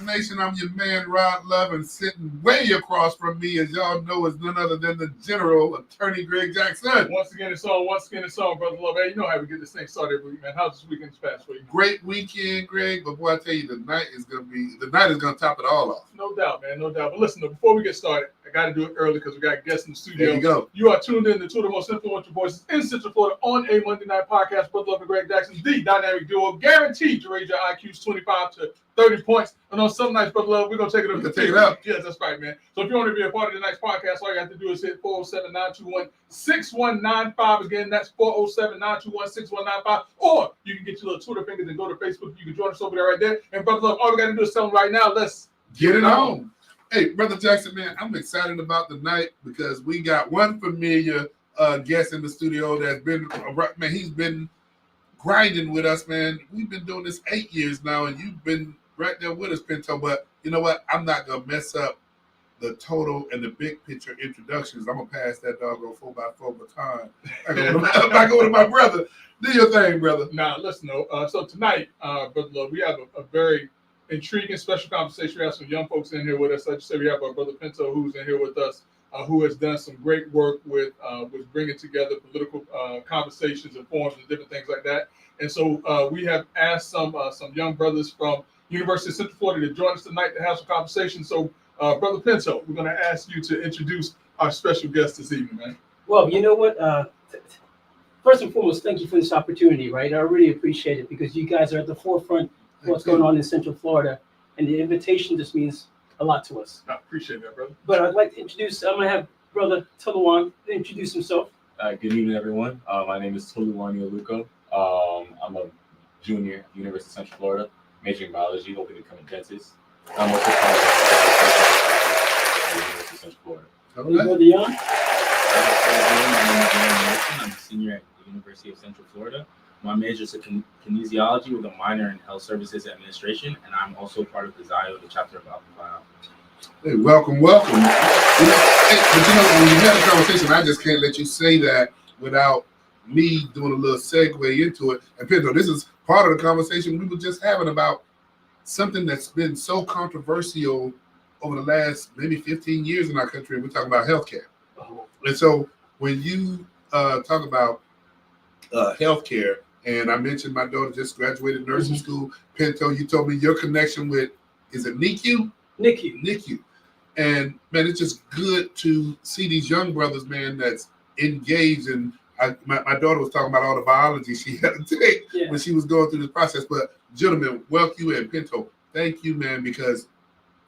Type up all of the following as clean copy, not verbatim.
Nation. I'm your man, Rod Love, and sitting way across from me, as y'all know, is none other than the General Attorney Greg Jackson. Once again, it's on, Brother Love. Hey, you know how we get this thing started every week, man. How's this weekend pass for you? Great weekend, Greg, but boy, I tell you, the night is gonna top it all off. No doubt, man, no doubt. But listen, before we get started, I got to do it early because we got guests in the studio. There you go. You are tuned in to two of the most influential voices in Central Florida on a Monday night podcast. Brother Love and Greg Jackson, the dynamic duo, guaranteed to raise your IQs 25 to 30 points. And on some nights, Brother Love, we're going to take it up. Take it up. Yes, that's right, man. So if you want to be a part of tonight's podcast, all you have to do is hit 407-921-6195. Again, that's 407-921-6195. Or you can get your little Twitter fingers and go to Facebook. You can join us over there right there. And Brother Love, all we got to do is tell them right now, let's get it on. Hey, Brother Jackson, man, I'm excited about the night because we got one familiar guest in the studio that's been, man, he's been grinding with us, man. We've been doing this 8 years now, and you've been right there with us, Pinto. But you know what? I'm not going to mess up the total and the big picture introductions. I'm going to pass that doggone 4x4 baton. I go to my brother. Do your thing, brother. Now, listen, so tonight, Brother Love, we have a very intriguing special conversation. We have some young folks in here with us. Like you said, we have our brother Pinto, who's in here with us, who has done some great work with bringing together political conversations and forums and different things like that. And so we have asked some young brothers from University of Central Florida to join us tonight to have some conversation. So, Brother Pinto, we're going to ask you to introduce our special guest this evening, man. Well, you know what? First and foremost, thank you for this opportunity, right? I really appreciate it because you guys are at the forefront of what's going on in Central Florida, and the invitation just means a lot to us. I appreciate that, brother. But I'd like to introduce, I'm going to have Brother Tuluwan introduce himself. Good evening, everyone. My name is Tuluwan Yaluko. I'm a junior at the University of Central Florida, majoring in biology, hoping to become a dentist. I'm also part of the University of Central Florida. Hey, Brother Jan. I'm a senior at the University of Central Florida. My major is kinesiology with a minor in health services administration, and I'm also part of the ZIO, the chapter of Alpha Phi Alpha. Hey, welcome. But when you had a conversation, I just can't let you say that without me doing a little segue into it. And Pinto, this is part of the conversation we were just having about something that's been so controversial over the last maybe 15 years in our country. We're talking about healthcare. And so when you talk about healthcare, and I mentioned my daughter just graduated nursing school, Pinto, you told me your connection with, is it NICU? NICU. And man, it's just good to see these young brothers, man, that's engaged. And my daughter was talking about all the biology she had to take when she was going through this process. But gentlemen, welcome you in. Pinto, thank you, man, because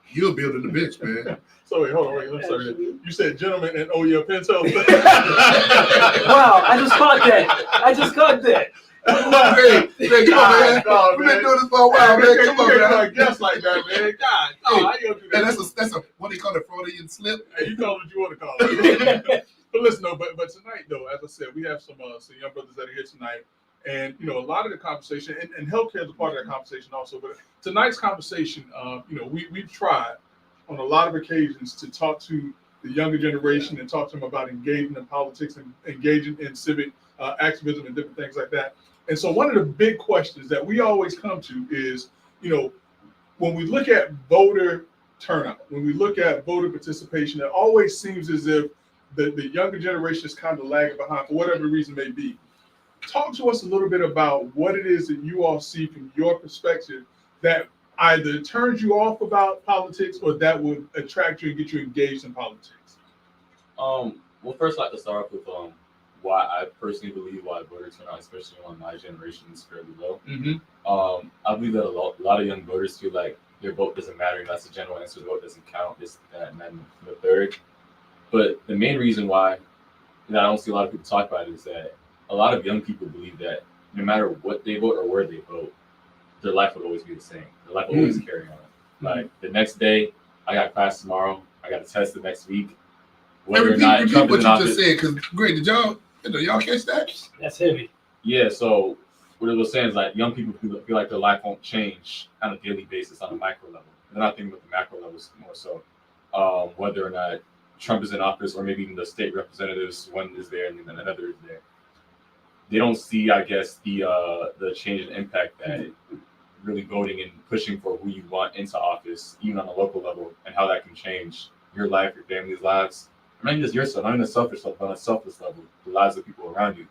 you're building the bench, man. So wait, hold on, I'm sorry. You said gentleman and Pinto. Wow, I just caught that. Hey, come on, man. We've been doing this for a while, man. Come on, man. Guess like that, man. God, how you gonna do that? And that's a what do you call it, Freudian slip? Hey, you call it what you want to call it. But listen, but tonight, though, as I said, we have some young brothers that are here tonight. And, you know, a lot of the conversation, and healthcare is a part of that conversation also. But tonight's conversation, you know, we've tried on a lot of occasions to talk to the younger generation and talk to them about engaging in politics and engaging in civic activism and different things like that. And so one of the big questions that we always come to is, you know, when we look at voter turnout, when we look at voter participation, it always seems as if the younger generation is kind of lagging behind for whatever reason may be. Talk to us a little bit about what it is that you all see from your perspective that either turns you off about politics or that would attract you and get you engaged in politics. Well, first I'd like to start off with why I personally believe why voter turnout, especially on my generation, is fairly low. I believe that a lot of young voters feel like their vote doesn't matter, and that's the general answer. The vote doesn't count. This, that, and then the third. But the main reason why I don't see a lot of people talk about it is that a lot of young people believe that no matter what they vote or where they vote, their life would always be the same. Their life will always carry on. Like the next day, I got class tomorrow. I got a test the next week. Whether or not Trump is in office. Just said, because Greg, did y'all catch that? That's heavy. Yeah. So what it was saying is like young people feel like their life won't change on a daily basis on a micro level. They're not thinking about the macro levels more so. Whether or not Trump is in office or maybe even the state representatives, one is there and then another is there. They don't see, I guess, the change in impact that really voting and pushing for who you want into office, even on a local level, and how that can change your life, your family's lives, not even just yourself, not even a selfish level, but on a selfless level, the lives of people around you.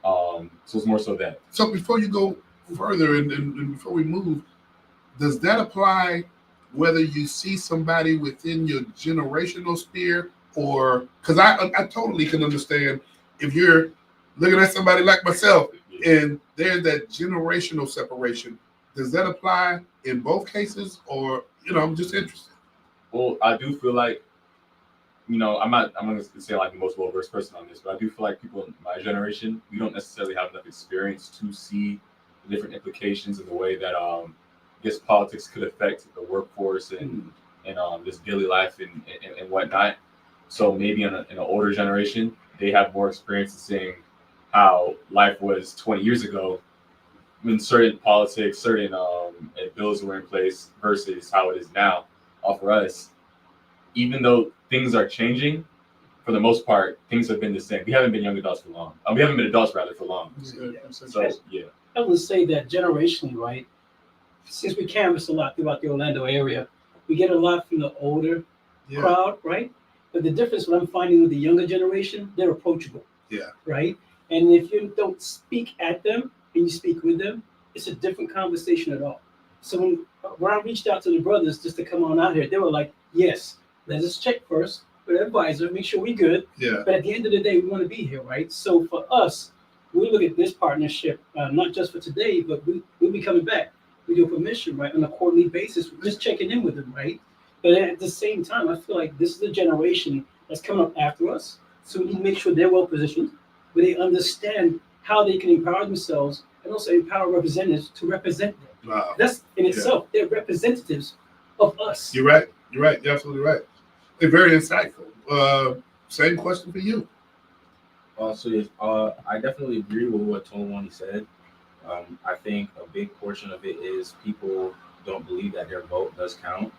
So it's more so that. So before you go further and before we move, does that apply whether you see somebody within your generational sphere, or because I totally can understand if you're looking at somebody like myself and there's that generational separation. Does that apply in both cases, or I'm just interested? Well, I do feel like, I'm going to say like the most well-versed person on this, but I do feel like people in my generation, we don't necessarily have enough experience to see the different implications in the way that I guess politics could affect the workforce and this daily life and whatnot. So maybe in an older generation, they have more experience in seeing how life was 20 years ago when certain politics, certain bills were in place versus how it is now. For us, even though things are changing, for the most part, things have been the same. We haven't been young adults for long. We haven't been adults rather for long. So yeah. I would say that generationally, right? Since we canvass a lot throughout the Orlando area, we get a lot from the older crowd, right? But the difference what I'm finding with the younger generation, they're approachable. Yeah. Right? And if you don't speak at them and you speak with them, it's a different conversation at all. So when I reached out to the brothers just to come on out here, they were like, yes, let us check first with the advisor, make sure we're good. Yeah. But at the end of the day, we want to be here, right? So for us, we look at this partnership, not just for today, but we'll be coming back. We do a permission, right, on a quarterly basis, just checking in with them, right? But at the same time, I feel like this is a generation that's coming up after us. So we need to make sure they're well positioned, where they understand how they can empower themselves and also empower representatives to represent them. Wow. That's in itself, they're representatives of us. You're right. You're absolutely right. They're very insightful. Same question for you. I definitely agree with what Tolwani said. I think a big portion of it is people don't believe that their vote does count.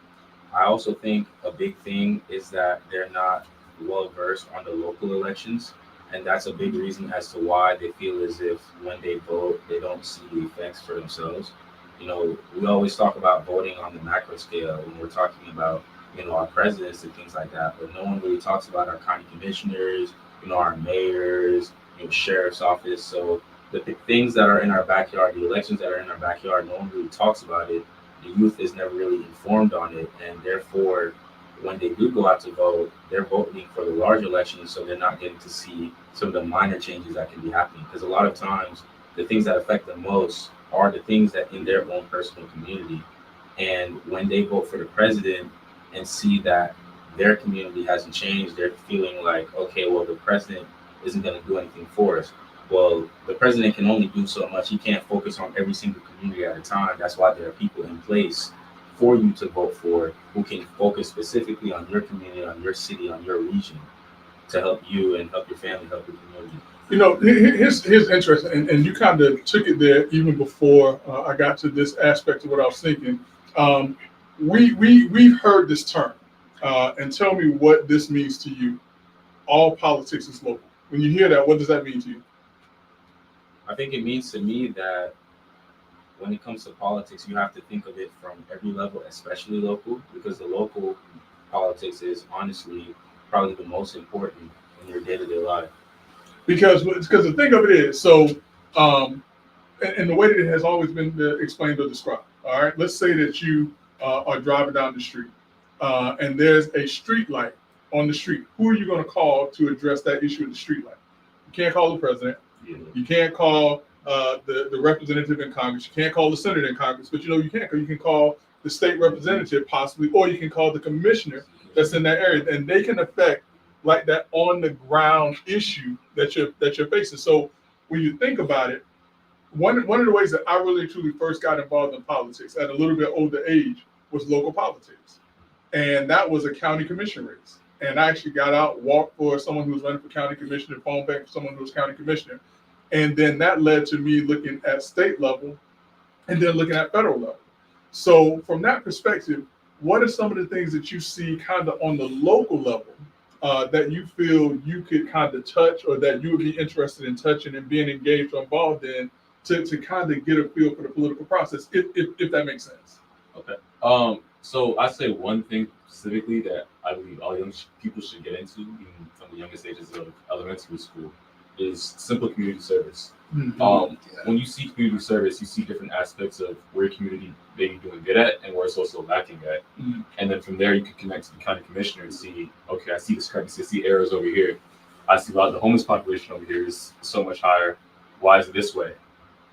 I also think a big thing is that they're not well versed on the local elections, and that's a big reason as to why they feel as if when they vote, they don't see the effects for themselves. We always talk about voting on the macro scale when we're talking about, our presidents and things like that, but no one really talks about our county commissioners, our mayors, sheriff's office. So the things that are in our backyard, the elections that are in our backyard, no one really talks about it. The youth is never really informed on it, and therefore, when they do go out to vote, they're voting for the large elections, so they're not getting to see some of the minor changes that can be happening. Because a lot of times, the things that affect them most are the things that in their own personal community. And when they vote for the president and see that their community hasn't changed, they're feeling like, okay, well, the president isn't going to do anything for us. Well, the president can only do so much. He can't focus on every single community at a time. That's why there are people in place for you to vote for who can focus specifically on your community, on your city, on your region to help you and help your family, help your community. Here's interesting, and you kind of took it there even before I got to this aspect of what I was thinking. We've heard this term, and tell me what this means to you. All politics is local. When you hear that, what does that mean to you? I think it means to me that when it comes to politics, you have to think of it from every level, especially local, because the local politics is honestly probably the most important in your day-to-day life. Because the thing of it is, so, and the way that it has always been explained or described, all right, let's say that you are driving down the street and there's a street light on the street. Who are you going to call to address that issue of the street light? You can't call the president. You can't call the representative in Congress. You can't call the senator in Congress, but you can call the state representative possibly, or you can call the commissioner that's in that area, and they can affect like that on the ground issue that you're facing. So when you think about it, one of the ways that I really truly first got involved in politics at a little bit older age was local politics, and that was a county commission race. And I actually got out, walked for someone who was running for county commissioner, phone bank for someone who was county commissioner. And then that led to me looking at state level and then looking at federal level. So from that perspective, what are some of the things that you see kind of on the local level that you feel you could kind of touch, or that you would be interested in touching and being engaged or involved in to kind of get a feel for the political process, if that makes sense. Okay. So I say one thing specifically that I believe all young people should get into, even from the youngest ages of elementary school, is simple community service. When you see community service, you see different aspects of where community may be doing good at and where it's also lacking at. And then from there, you can connect to the county commissioner and see, okay, I see discrepancy, I see errors over here. I see a lot of the homeless population over here is so much higher. Why is it this way?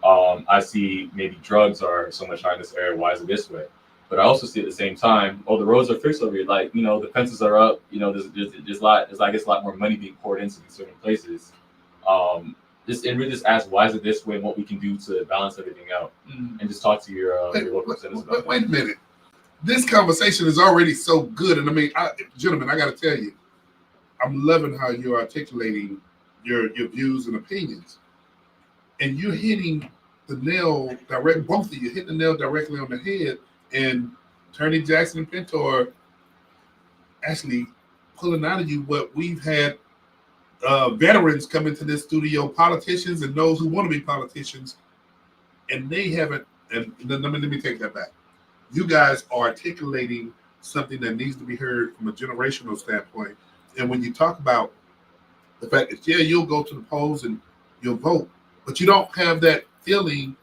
I see maybe drugs are so much higher in this area. Why is it this way? But I also see at the same time, oh, the roads are fixed over here. Like, you know, the fences are up. You know, there's a lot more money being poured into these certain places. And really just ask why is it this way and what we can do to balance everything out, and just talk to your local representatives about Wait a minute. This conversation is already so good, and I mean, gentlemen, I got to tell you, I'm loving how you're articulating your views and opinions, and you're hitting the nail direct. Both of you hitting the nail directly on the head, and Attorney Jackson and Pinto are actually pulling out of you what we've had. Veterans come into this studio, politicians and those who want to be politicians, and they haven't. And let me take that back. You guys are articulating something that needs to be heard from a generational standpoint. And when you talk about the fact that you'll go to the polls and you'll vote, but you don't have that feeling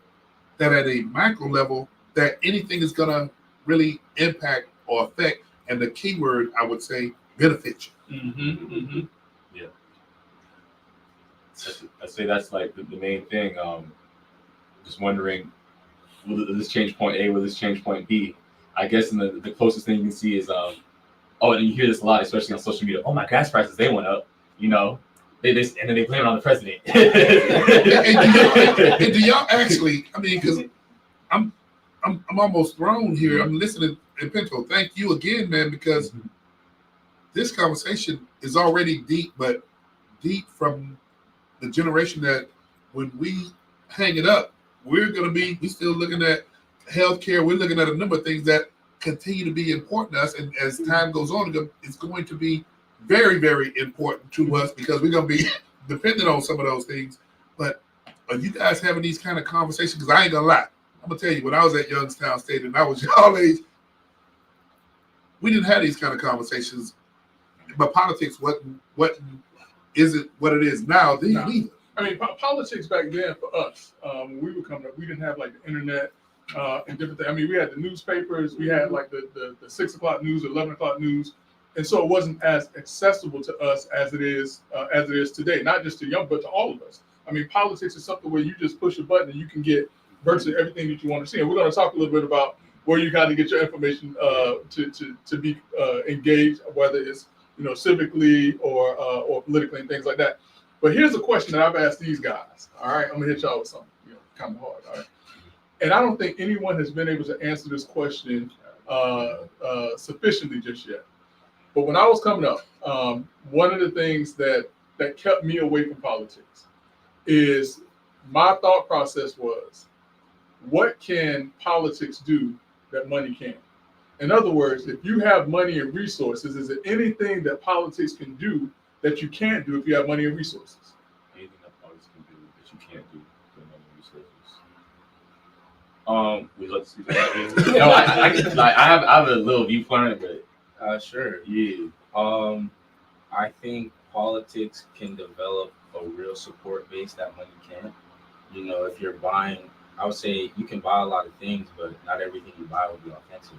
that at a micro level that anything is going to really impact or affect. And the key word I would say benefit you. Yeah. I say that's like the main thing. Just wondering, will this change point A? Will this change point B? I guess the closest thing you can see is, and you hear this a lot, especially on social media. Oh, my gas prices, they went up. You know, and then they blame it on the president. and do y'all actually? I mean, because I'm almost thrown here. I'm listening, and Pinto, thank you again, man, because this conversation is already deep, but deep from the generation that when we hang it up, we're still looking at healthcare. We're looking at a number of things that continue to be important to us. And as time goes on, it's going to be very, very important to us because we're going to be dependent on some of those things. But are you guys having these kind of conversations? Because I ain't going to lie. I'm going to tell you, when I was at Youngstown State and I was y'all age, we didn't have these kind of conversations. But politics isn't what it is now. Either. I mean, politics back then for us, when we were coming up, we didn't have like the internet and different things. I mean, we had the newspapers, we had like the 6 o'clock news, 11 o'clock news, and so it wasn't as accessible to us as it is today. Not just to young, but to all of us. I mean, politics is something where you just push a button and you can get virtually everything that you want to see. And we're going to talk a little bit about where you kind of get your information to be engaged, whether it's civically or politically and things like that. But here's a question that I've asked these guys. All right, I'm gonna hit y'all with something kind of hard. All right, and I don't think anyone has been able to answer this question sufficiently just yet. But when I was coming up, one of the things that kept me away from politics is my thought process was, what can politics do that money can't? In other words, if you have money and resources, is there anything that politics can do that you can't do if you have money and resources? Anything that politics can do that you can't do with money and resources. I have a little viewpoint on it, but Sure. yeah. I think politics can develop a real support base that money can't. If you're buying, I would say you can buy a lot of things, but not everything you buy will be authentic.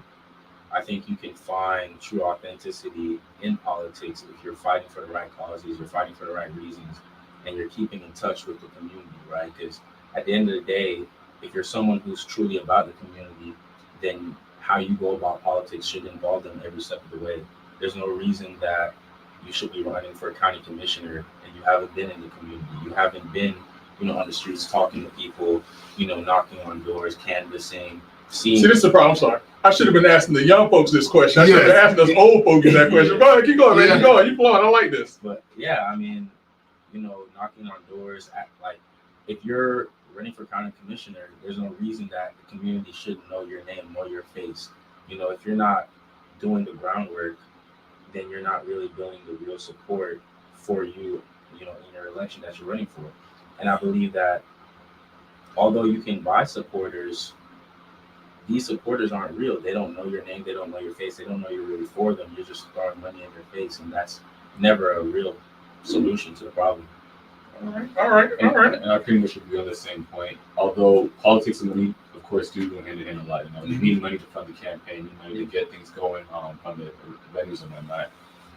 I think you can find true authenticity in politics if you're fighting for the right causes, you're fighting for the right reasons, and you're keeping in touch with the community, right? Because at the end of the day, if you're someone who's truly about the community, then how you go about politics should involve them every step of the way. There's no reason that you should be running for a county commissioner and you haven't been in the community. You haven't been, on the streets talking to people, knocking on doors, canvassing, seeing. See, this is the problem. I'm sorry. I should have been asking the young folks this question. I should have been asking us old folks that question. Go ahead, keep going, man. Keep going. You flowing. I like this. But yeah, I mean, knocking on doors, if you're running for county commissioner, there's no reason that the community shouldn't know your name, know your face. If you're not doing the groundwork, then you're not really building the real support for you, in your election that you're running for. And I believe that although you can buy supporters, these supporters aren't real. They don't know your name. They don't know your face. They don't know you're really for them. You're just throwing money in their face, and that's never a real solution to the problem. All right. And I pretty much agree on the same point. Although politics and money, of course, do go hand in hand a lot. You know, they need money to fund the campaign, need money to get things going, fund the venues and whatnot.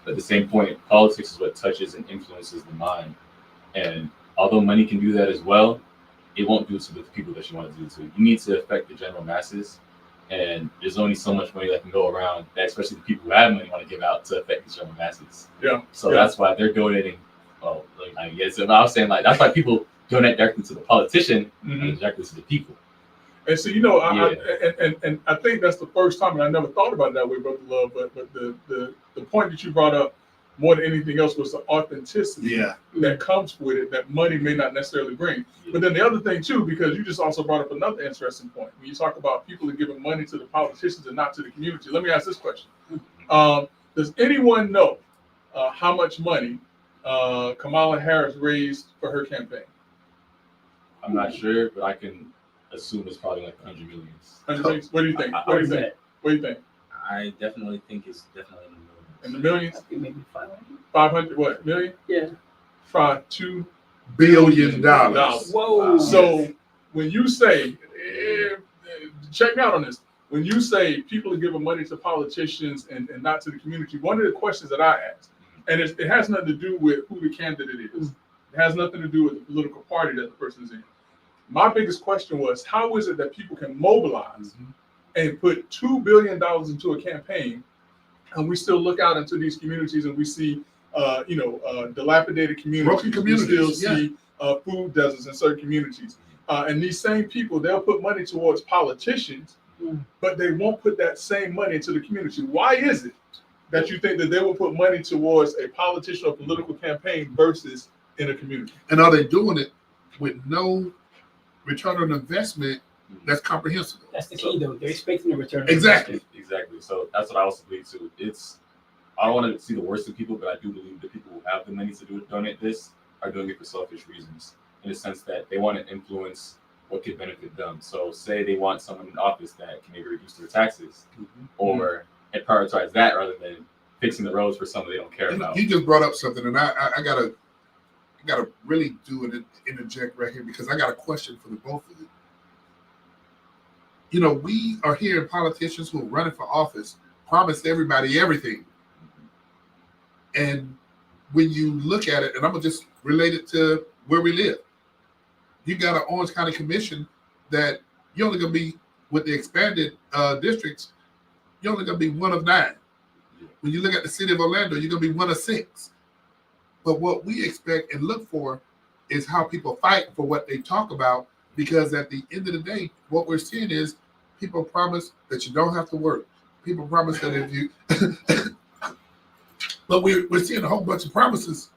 But at the same point, politics is what touches and influences the mind. And although money can do that as well, it won't do it to the people that you want to do it to. You need to affect the general masses. And there's only so much money that can go around, that especially the people who have money want to give out to affect the general masses. Yeah. So Yeah. that's why they're donating. Well, like, I guess if I was saying, like, that's why people donate directly to the politician and directly to the people. And so, you know, Yeah. and I think that's the first time, and I never thought about it that way, Brother Love, but the point that you brought up more than anything else was the authenticity Yeah. that comes with it that money may not necessarily bring. But then the other thing too, because you just also brought up another interesting point. When you talk about people are giving money to the politicians and not to the community, let me ask this question. Does anyone know how much money Kamala Harris raised for her campaign? I'm not sure, but I can assume it's probably like 100 millions. What do you think? I What do you was think? at, What do you think? I definitely think it's definitely in the millions. In the millions? I think maybe 500. 500 what million? Yeah. $2 $billion. Whoa. So when you say, check me out on this. When you say people are giving money to politicians and not to the community, one of the questions that I ask, and it has nothing to do with who the candidate is. It has nothing to do with the political party that the person is in. My biggest question was, how is it that people can mobilize and put $2 billion into a campaign, and we still look out into these communities and we see, dilapidated communities. Broken communities, We still see food deserts in certain communities. And these same people, they'll put money towards politicians, but they won't put that same money into the community. Why is it that you think that they will put money towards a politician or political campaign versus in a community? And are they doing it with no return on investment that's comprehensible? That's the key, though. They're expecting a return. on Exactly. investment. Exactly. So that's what I also believe too. I don't want to see the worst of people, but I do believe the people who have the money to donate this are doing it for selfish reasons, in the sense that they want to influence what could benefit them. So say they want someone in office that can maybe reduce their taxes or and prioritize that rather than fixing the roads for someone they don't care about. You just brought up something, and I gotta really do an interject right here, because I got a question for the both of you. You know, we are hearing politicians who are running for office promise everybody everything. And when you look at it, and I'm gonna just relate it to where we live. You got an Orange County Commission that you're only gonna be, with the expanded districts, you're only gonna be one of 9. When you look at the city of Orlando, you're gonna be one of 6. But what we expect and look for is how people fight for what they talk about, because at the end of the day, what we're seeing is people promise that you don't have to work. People promise that if you, but we're seeing a whole bunch of promises,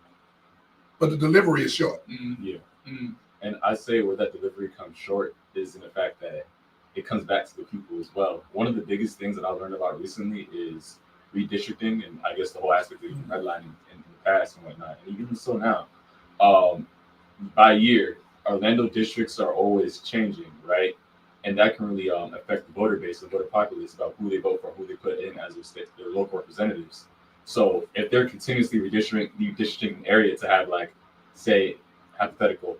but the delivery is short. Yeah. And I say where that delivery comes short is in the fact that it comes back to the people as well. One of the biggest things that I learned about recently is redistricting, and I guess the whole aspect of redlining in the past and whatnot, and even so now. By year, Orlando districts are always changing, right? And that can really affect the voter base, the voter populace, about who they vote for, who they put in as their local representatives. So if they're continuously redistricting an area to have, like, say, hypothetical,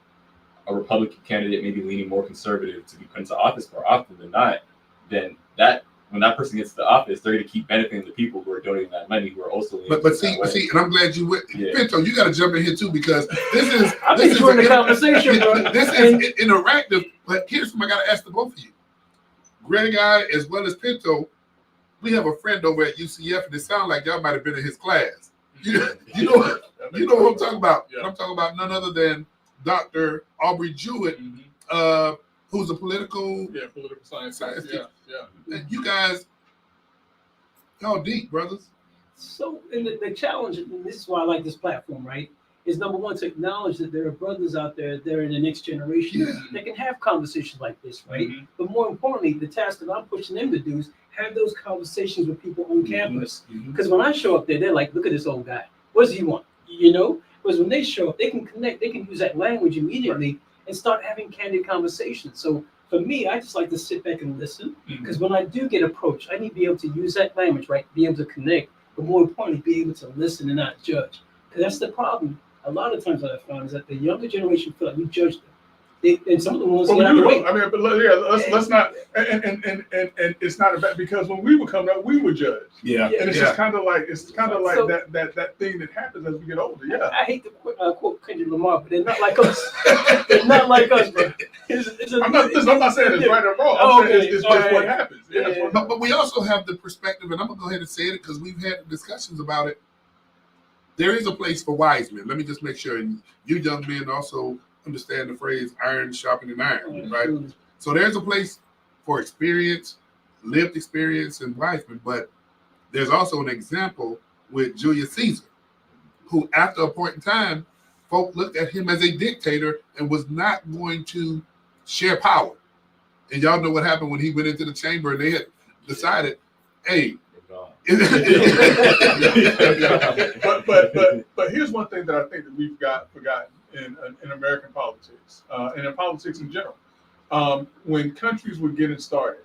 a Republican candidate maybe leaning more conservative to be put into office more often than not, then when that person gets to the office, they're going to keep benefiting the people who are donating that money, who are also leaning But that way. see, and I'm glad you went. Yeah. Pinto, you got to jump in here too, because this is I'm this is enjoying the conversation, bro. This is interactive. But here's something I got to ask the both of you, Greg, as well as Pinto. We have a friend over at UCF, and it sounds like y'all might have been in his class. You know what I'm talking about. Yeah. I'm talking about none other than Dr. Aubrey Jewett, who's a political science. Science Yeah. And you guys, y'all deep, brothers. So, and the challenge, and this is why I like this platform, right? Is number one, to acknowledge that there are brothers out there that are in the next generation that can have conversations like this, right? But more importantly, the task that I'm pushing them to do is have those conversations with people on campus. Because when I show up there, they're like, look at this old guy. What does he want? You know? Because when they show up, they can connect, they can use that language immediately. and start having candid conversations. So for me, I just like to sit back and listen, because when I do get approached, I need to be able to use that language, right? Be able to connect, but more importantly, be able to listen and not judge. Because that's the problem. A lot of times what I found is that the younger generation feel like we judge them. And some of the ones But we get out of do the way. though. I mean, but let's not, and it's not about, because when we were coming up, we were judged. Yeah. And it's Yeah. just kind of like So- that thing that happens as we get older. Yeah. I hate to quote Kendrick Lamar, but they're not like us. They're not like us, bro. I'm not saying it's right or wrong. Oh, I'm saying okay. it's All just what right. happens. Yeah. Yeah. But we also have the perspective, and I'm gonna go ahead and say it because we've had discussions about it. There is a place for wise men. Let me just make sure, and you young men also understand the phrase "iron sharpening iron," right? So there's a place for experience, lived experience, and wise men. But there's also an example with Julius Caesar, who, after a point in time, folk looked at him as a dictator and was not going to share power. And y'all know what happened when he went into the chamber and they had decided, hey, But here's one thing that I think that we've forgotten in American politics and in politics in general. When countries were getting started,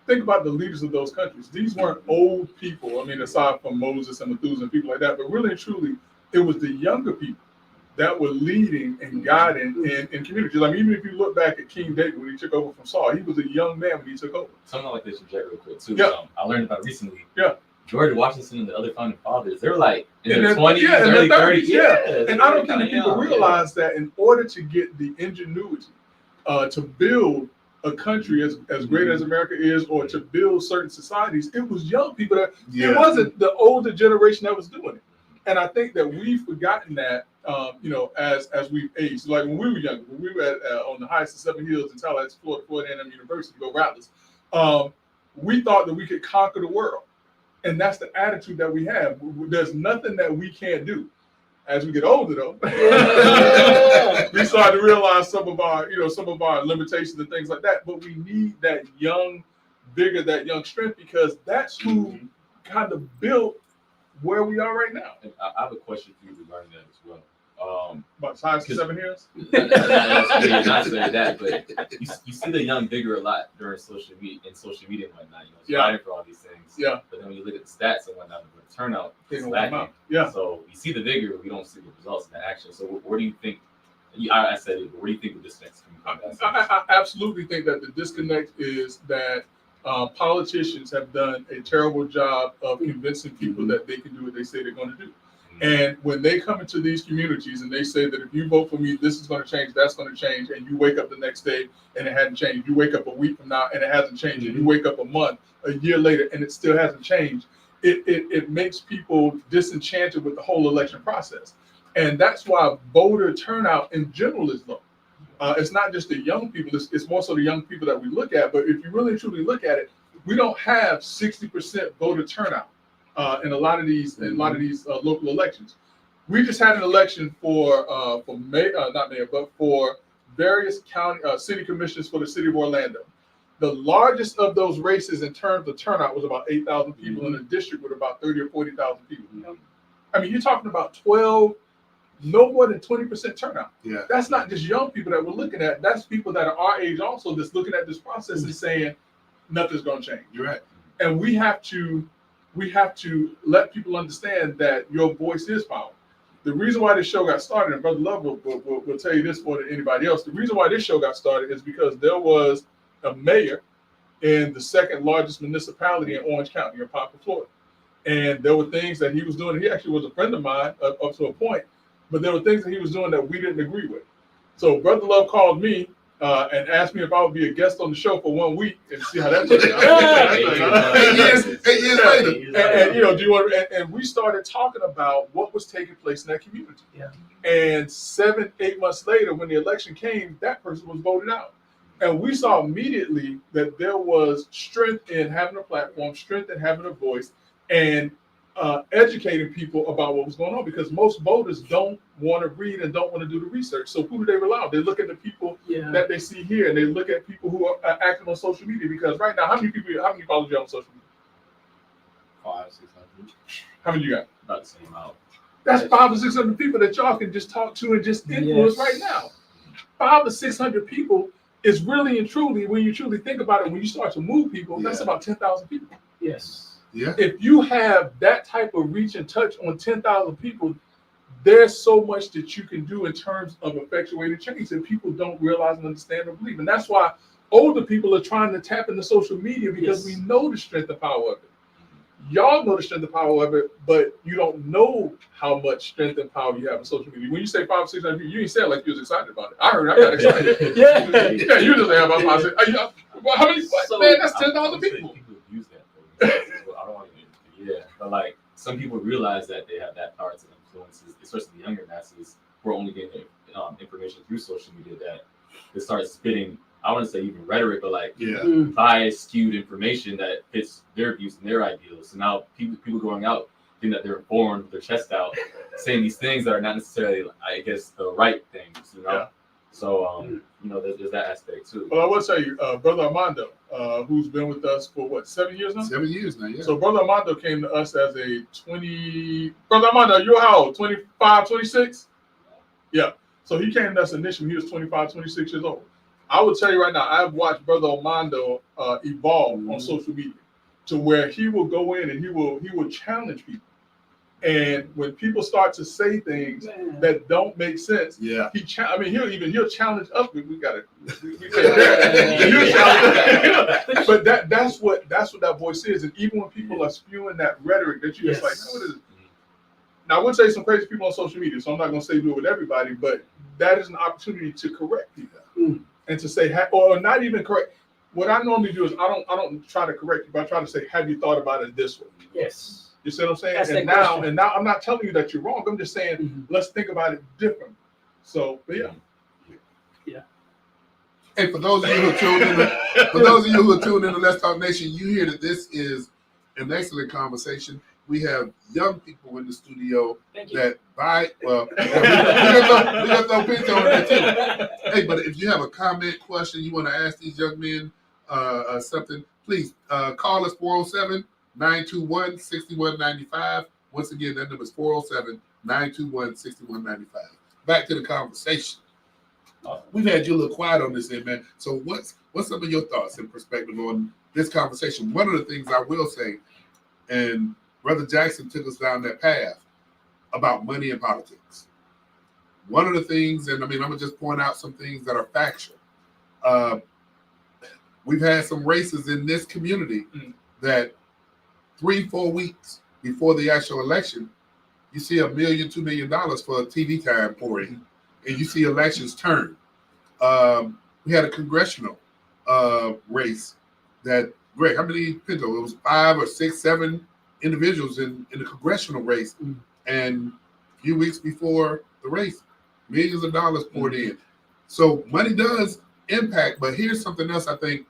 think about the leaders of those countries. These weren't old people. I mean, aside from Moses and Methuselah and people like that, but really and truly, it was the younger people that were leading and guiding in communities. I mean, even if you look back at King David when he took over from Saul, he was a young man when he took over. Something like this, Jack, real quick too. Yeah. I learned about recently. Yeah. George Washington and the other founding fathers, they were like in In their their- 20s, yeah, in their early 30s. 30s, yeah. And I don't Kinda think people young, realize that in order to get the ingenuity to build a country as great as America is, or to build certain societies, it was young people that it wasn't the older generation that was doing it. And I think that we've forgotten that, as we've aged. Like when we were younger, when we were on the highest of Seven Hills in Tallahassee, Florida A&M University, go Rattlers, we thought that we could conquer the world. And that's the attitude that we have. There's nothing that we can't do. As we get older, though, we start to realize some of our limitations and things like that. But we need that young vigor, that young strength, because that's who kind of built where we are right now. And I have a question for you regarding that as well. About 5 to 7 years. Not necessarily that, but you see the young vigor a lot during social media and whatnot. Fighting for all these things. Yeah. But then when you look at the stats and whatnot, the turnout They is don't come lacking. out. Yeah. So you see the vigor, but we don't see the results in the action. So where do you think? I said it, but where do you think the disconnect coming from? I absolutely think that the disconnect is that politicians have done a terrible job of convincing people that they can do what they say they're going to do. And when they come into these communities and they say that if you vote for me, this is going to change, that's going to change, and you wake up the next day and it hadn't changed. You wake up a week from now and it hasn't changed. And you wake up a month, a year later, and it still hasn't changed. It makes people disenchanted with the whole election process. And that's why voter turnout in general is low. It's not just the young people, it's more so the young people that we look at. But if you really truly look at it, we don't have 60% voter turnout in a lot of these local elections. We just had an election for various county city commissioners for the city of Orlando. The largest of those races in terms of turnout was about 8,000 people in a district with about 30 or 40,000 people. I mean, you're talking about no more than 20% turnout. Yeah. That's not just young people that we're looking at. That's people that are our age also that's looking at this process and saying nothing's going to change. You're right. And we have to let people understand that your voice is power. The reason why this show got started, and Brother Love will tell you this more than anybody else, the reason why this show got started is because there was a mayor in the second largest municipality in Orange County, in Poplar, Florida. And there were things that he was doing. He actually was a friend of mine up to a point, but there were things that he was doing that we didn't agree with. So Brother Love called me and asked me if I would be a guest on the show for 1 week and see how that turned out. 8 years later. Do you want? And we started talking about what was taking place in that community. Yeah. And 7-8 months later, when the election came, that person was voted out. And we saw immediately that there was strength in having a platform, strength in having a voice, and educating people about what was going on, because most voters don't want to read and don't want to do the research. So who do they rely on? They look at the people that they see here, and they look at people who are acting on social media. Because right now, how many followers you have on social media? 500, 600. How many you got? About the same amount. That's 500 or 600 people that y'all can just talk to and just influence right now. 500 to 600 people is really and truly, when you truly think about it, when you start to move people, that's Yeah. about 10,000 people. Yes. Yeah. If you have that type of reach and touch on 10,000 people, there's so much that you can do in terms of effectuating change that people don't realize and understand or believe. And that's why older people are trying to tap into social media, because Yes. we know the strength and power of it. Y'all know the strength and power of it, but you don't know how much strength and power you have in social media. When you say 500, 600 people, you ain't saying like you was excited about it. I heard I got excited. Yeah. Yeah, you just say about 500. Well, how many? So, Man, that's I 10,000 would say people. People abuse that. Though. I don't want to. Yeah, but like some people realize that they have that power to influence, especially the younger masses who are only getting information through social media. That they start spitting. I want to say even rhetoric, but like Yeah. biased, skewed information that fits their views and their ideals. So now people going out think that they're informed, with their chest out, saying these things that are not necessarily, I guess, the right things. You know. Yeah. So there's that aspect too. Well, I will tell you, Brother Armando, who's been with us for what, 7 years now? 7 years now. Yeah. So Brother Armando came to us as a 20. Brother Armando, you're how old? 25, 26? Yeah. So he came to us initially. He was 25, 26 years old. I will tell you right now, I've watched Brother Armando evolve on social media to where he will go in and he will challenge people. And when people start to say things that don't make sense, Yeah. he'll challenge us. We take that. But that's what that voice is. And even when people are spewing that rhetoric, that you just like, no, what is it? Now, I would say some crazy people on social media, so I'm not going to say do it with everybody, but that is an opportunity to correct people and to say, or not even correct. What I normally do is I don't try to correct you, but I try to say, have you thought about it this way? Yes. You see what I'm saying? That's And that now, question. I'm not telling you that you're wrong. I'm just saying, let's think about it differently. So, but yeah. Hey, for those of you who are tuned in to Let's Talk Nation, you hear that this is an excellent conversation. We have young people in the studio Thank you. that we got no Pinto in there too. Hey, but if you have a comment, question, you want to ask these young men something, please call us 407-921-6195. Once again, that number is 407-921-6195. Back to the conversation. We've had you a little quiet on this end, man. So what's some of your thoughts and perspective on this conversation? One of the things I will say, and Brother Jackson took us down that path about money and politics. One of the things, and I'm going to just point out some things that are factual. We've had some races in this community that 3-4 weeks before the actual election, you see $1 million, $2 million for TV time pouring, and you see elections turn. We had a congressional race that, Greg, how many, Pinto? It was 5 or 6, 7 individuals in the congressional race, and a few weeks before the race, millions of dollars poured in. So money does impact, but here's something else I think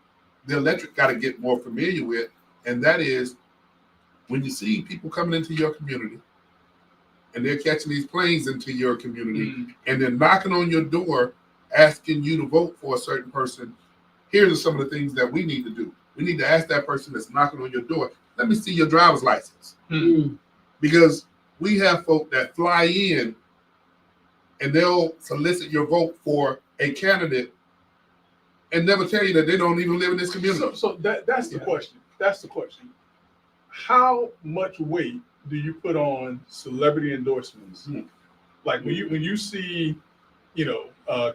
the electorate got to get more familiar with, and that is when you see people coming into your community and they're catching these planes into your community and they're knocking on your door asking you to vote for a certain person, here are some of the things that we need to do. We need to ask that person that's knocking on your door, let me see your driver's license. Because we have folk that fly in and they'll solicit your vote for a candidate and never tell you that they don't even live in this community. So that's the question. That's the question. How much weight do you put on celebrity endorsements? Like when you see,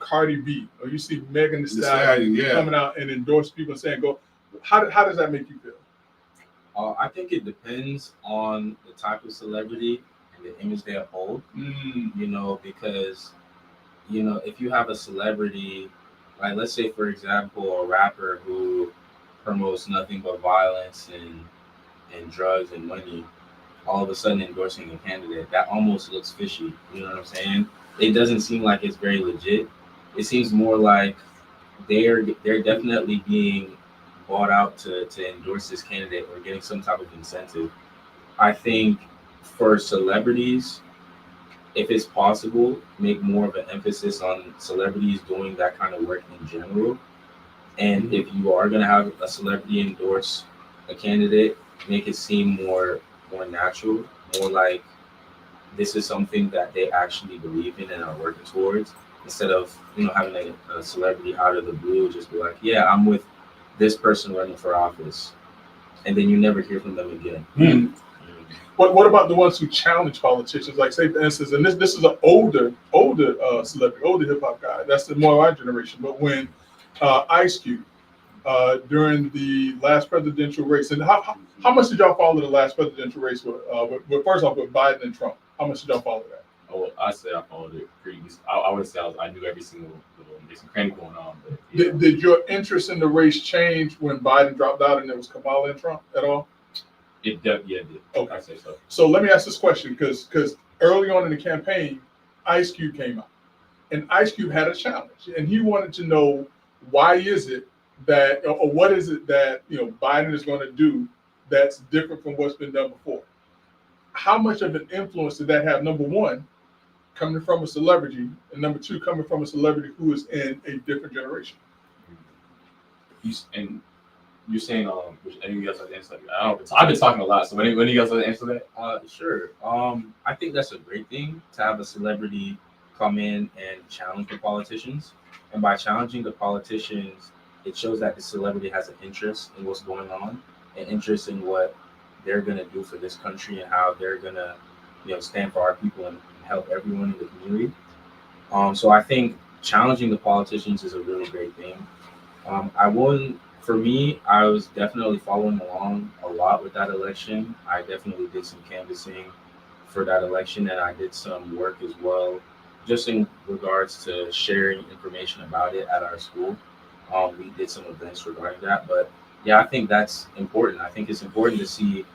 Cardi B, or you see Megan Thee Stallion coming out and endorse people and saying, "Go." How does that make you feel? I think it depends on the type of celebrity and the image they uphold. Because if you have a celebrity, like let's say for example a rapper who promotes nothing but violence and drugs and money, all of a sudden endorsing a candidate, that almost looks fishy. You know what I'm saying? It doesn't seem like it's very legit. It seems more like they're definitely being bought out to endorse this candidate or getting some type of incentive. I think for celebrities, if it's possible, make more of an emphasis on celebrities doing that kind of work in general. And if you are going to have a celebrity endorse a candidate, make it seem more natural, more like this is something that they actually believe in and are working towards, instead of having a celebrity out of the blue just be like, yeah, I'm with this person running for office, and then you never hear from them again. What about the ones who challenge politicians? Like, say for instance, and this is an older celebrity, older hip hop guy. That's the more our generation. But when Ice Cube during the last presidential race, and how much did y'all follow the last presidential race with first off with Biden and Trump? How much did y'all follow that? Oh, well, I say I followed it pretty. I would say I knew every single little cranny going on. But yeah. Did your interest in the race change when Biden dropped out and it was Kamala and Trump at all? It did. Okay. I say so. So let me ask this question, because early on in the campaign, Ice Cube came out, and Ice Cube had a challenge, and he wanted to know why is it that, or what is it that Biden is going to do that's different from what's been done before? How much of an influence did that have? Number one, coming from a celebrity, and number two, coming from a celebrity who is in a different generation. You're saying, which any of you guys like to answer that? I don't know. I've been talking a lot, so when you guys like to answer that? Sure. I think that's a great thing to have a celebrity come in and challenge the politicians. And by challenging the politicians, it shows that the celebrity has an interest in what's going on, an interest in what they're going to do for this country and how they're going to, stand for our people and help everyone in the community. So I think challenging the politicians is a really great thing. For me, I was definitely following along a lot with that election. I definitely did some canvassing for that election, and I did some work as well, just in regards to sharing information about it at our school. We did some events regarding that, but yeah, I think that's important. I think it's important to see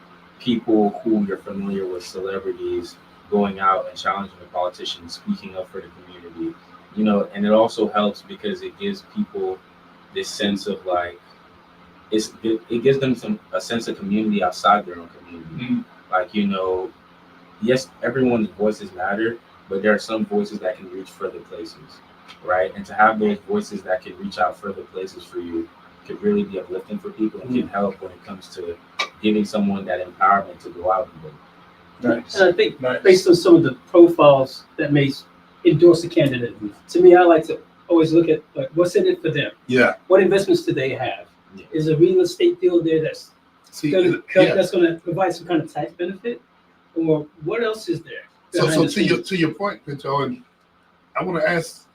people who you're familiar with, celebrities, going out and challenging the politicians, speaking up for the community, and it also helps because it gives people this sense of like, it gives them a sense of community outside their own community. Like, yes, everyone's voices matter, but there are some voices that can reach further places, right? And to have those voices that can reach out further places for you could really be uplifting for people and can help when it comes to giving someone that empowerment to go out and vote. Nice. And I think based on some of the profiles that may endorse a candidate, to me, I like to always look at like what's in it for them. Yeah. What investments do they have? Yeah. Is a real estate deal there that's going to provide some kind of tax benefit, or what else is there? So to your point, Pinto, and I want to ask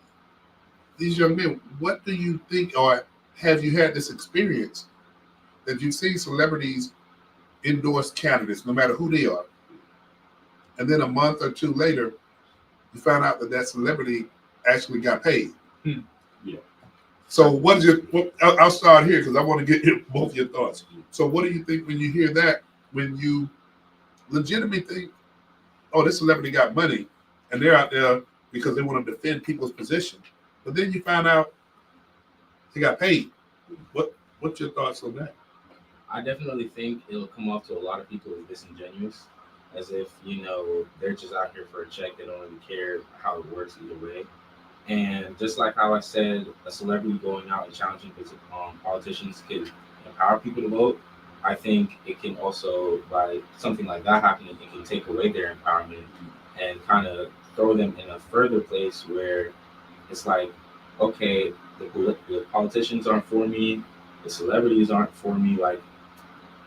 these young men, what do you think, or have you had this experience that you've seen celebrities endorse candidates, no matter who they are, and then a month or two later, you find out that celebrity actually got paid? Yeah. So I'll start here because I want to get both your thoughts. So what do you think when you hear that, when you legitimately think, oh, this celebrity got money and they're out there because they want to defend people's position, but then you find out they got paid? What's your thoughts on that? I definitely think it'll come off to a lot of people as disingenuous, as if, they're just out here for a check. They don't really care how it works either way. And just like how I said, a celebrity going out and challenging politicians can empower people to vote, I think it can also, by something like that happening, it can take away their empowerment and kind of throw them in a further place where it's like, okay, the politicians aren't for me, the celebrities aren't for me, like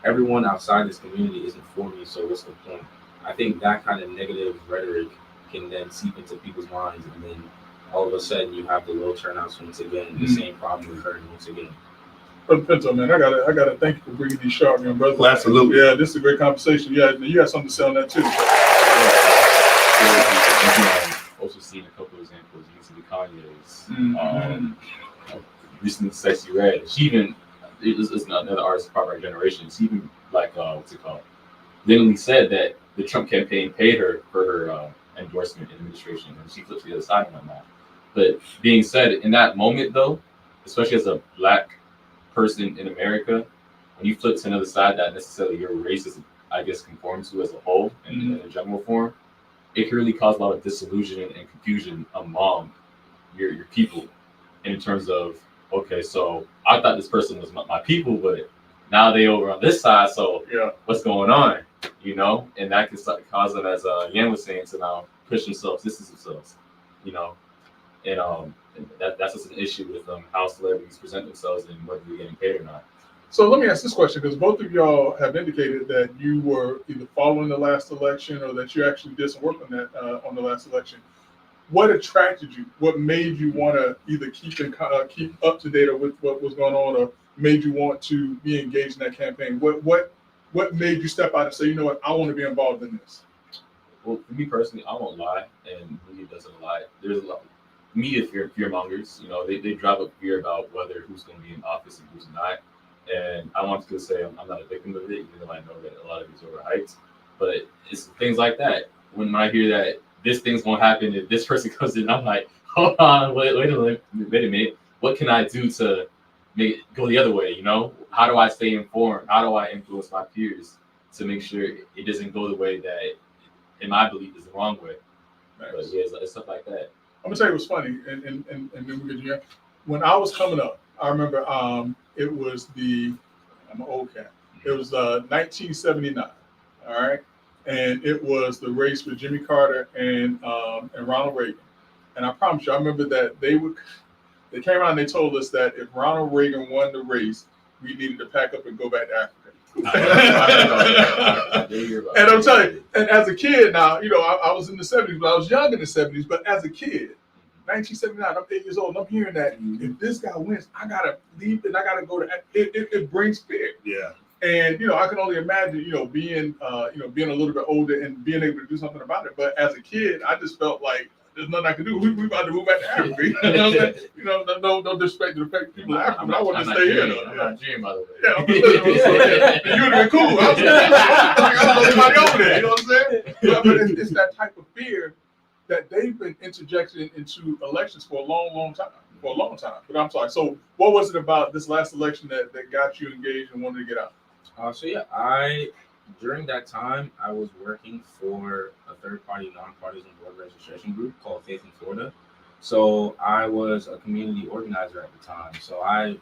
everyone outside this community isn't for me, so what's the point? I think that kind of negative rhetoric can then seep into people's minds, and then all of a sudden you have the low turnouts once again, the same problem occurring once again. Brother Pinto, man, I gotta thank you for bringing these sharp young brothers. Absolutely. Yeah, this is a great conversation. Yeah, you got something to say on that too. Also seen a couple of examples. You see the Kanye's, recent Sexy Red. She even, this is another artist from our generation. She even literally said that the Trump campaign paid her for her endorsement in administration, and she flips the other side on that. But being said, in that moment though, especially as a Black person in America, when you flip to another side that necessarily your race is, I guess, conforms to as a whole and in a general form, it can really cause a lot of disillusionment and confusion among your people. In terms of, okay, so I thought this person was my people, but now they over on this side, so Yeah. what's going on? And that can cause them, as Yan was saying, to now push themselves, distance themselves, and that's just an issue with how celebrities present themselves and whether they're getting paid or not. So let me ask this question, because both of y'all have indicated that you were either following the last election or that you actually did some work on that on the last election. What attracted you? What made you want to either keep up to date with what was going on, or made you want to be engaged in that campaign? What made you step out and say, you know what, I want to be involved in this? Well, for me personally, I won't lie, and media doesn't lie. There's a lot media fear mongers. You know, they drive up fear about whether who's going to be in office and who's not. And I want to say I'm not a victim of it, even though I know that a lot of these are overhyped. But it's things like that. When I hear that this thing's going to happen if this person comes in, I'm like, hold on, wait a minute. What can I do to make it go the other way? You know, how do I stay informed? How do I influence my peers to make sure it doesn't go the way that, in my belief, is the wrong way? Nice. But yeah, it's stuff like that. I'm gonna tell you what's funny, and then we get you. When I was coming up, I remember it was I'm an old cat. It was 1979, all right, and it was the race with Jimmy Carter and Ronald Reagan. And I promise you, I remember that they came around and they told us that if Ronald Reagan won the race, we needed to pack up and go back to Africa. And I'm telling you, and as a kid now, you know, I was in the 70s, but I was young in the 70s, but as a kid, 1979, I'm 8 years old, and I'm hearing that if this guy wins, I gotta leave and I gotta go to it brings fear. Yeah. And you know, I can only imagine, you know, being a little bit older and being able to do something about it. But as a kid, I just felt like there's nothing I can do. We about to move back to Africa. You know what I'm saying? You know, no disrespect to the people of Africa, but I want to stay here though. I'm not dreaming, by the way. Yeah, I'm just you would have been cool. I was somebody over there. You know what I'm saying? But it's that type of fear that they've been interjecting into elections for a long time. But I'm sorry. So, what was it about this last election that got you engaged and wanted to get out? During that time, I was working for a third-party nonpartisan board registration group called Faith in Florida. So I was a community organizer at the time. So I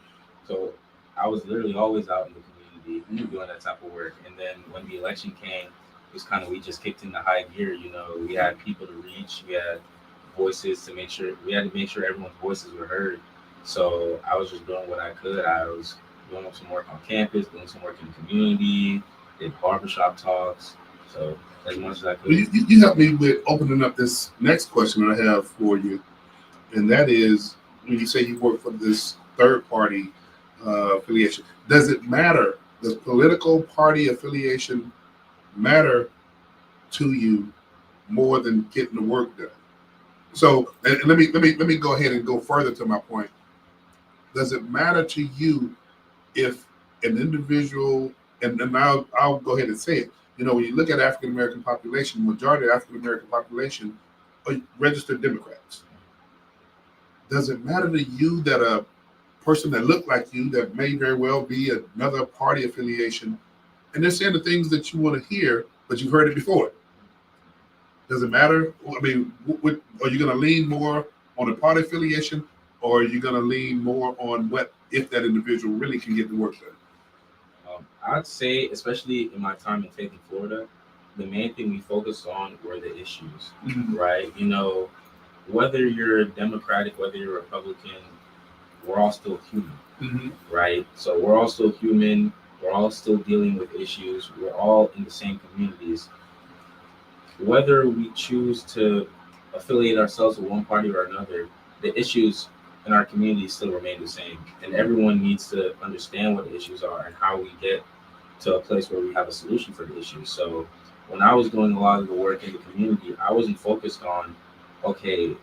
was literally always out in the community doing that type of work. And then when the election came, it was kind of, we just kicked into high gear. You know, we had people to reach, we had voices to make sure, we had to make sure everyone's voices were heard. So I was just doing what I could. I was doing some work on campus, doing some work in the community, did barbershop talks. So as much as I could. You helped me with opening up this next question I have for you, and that is when you say you work for this third party affiliation, does it matter? Does political party affiliation matter to you more than getting the work done? So, and let me go ahead and go further to my point. Does it matter to you if an individual, and I'll go ahead and say it, you know, when you look at African American population, the majority of African American population are registered Democrats. Does it matter to you that a person that looked like you, that may very well be another party affiliation, and they're saying the things that you want to hear, but you've heard it before? Does it matter? I mean, are you going to lean more on the party affiliation, or are you going to lean more on what if that individual really can get the work done? I'd say, especially in my time in Faith in Florida, the main thing we focused on were the issues, right? You know, whether you're Democratic, whether you're Republican, we're all still human, right? So we're all still human. We're all still dealing with issues. We're all in the same communities. Whether we choose to affiliate ourselves with one party or another, the issues in our community still remain the same. And everyone needs to understand what the issues are and how we get to a place where we have a solution for the issues. So when I was doing a lot of the work in the community, I wasn't focused on, okay,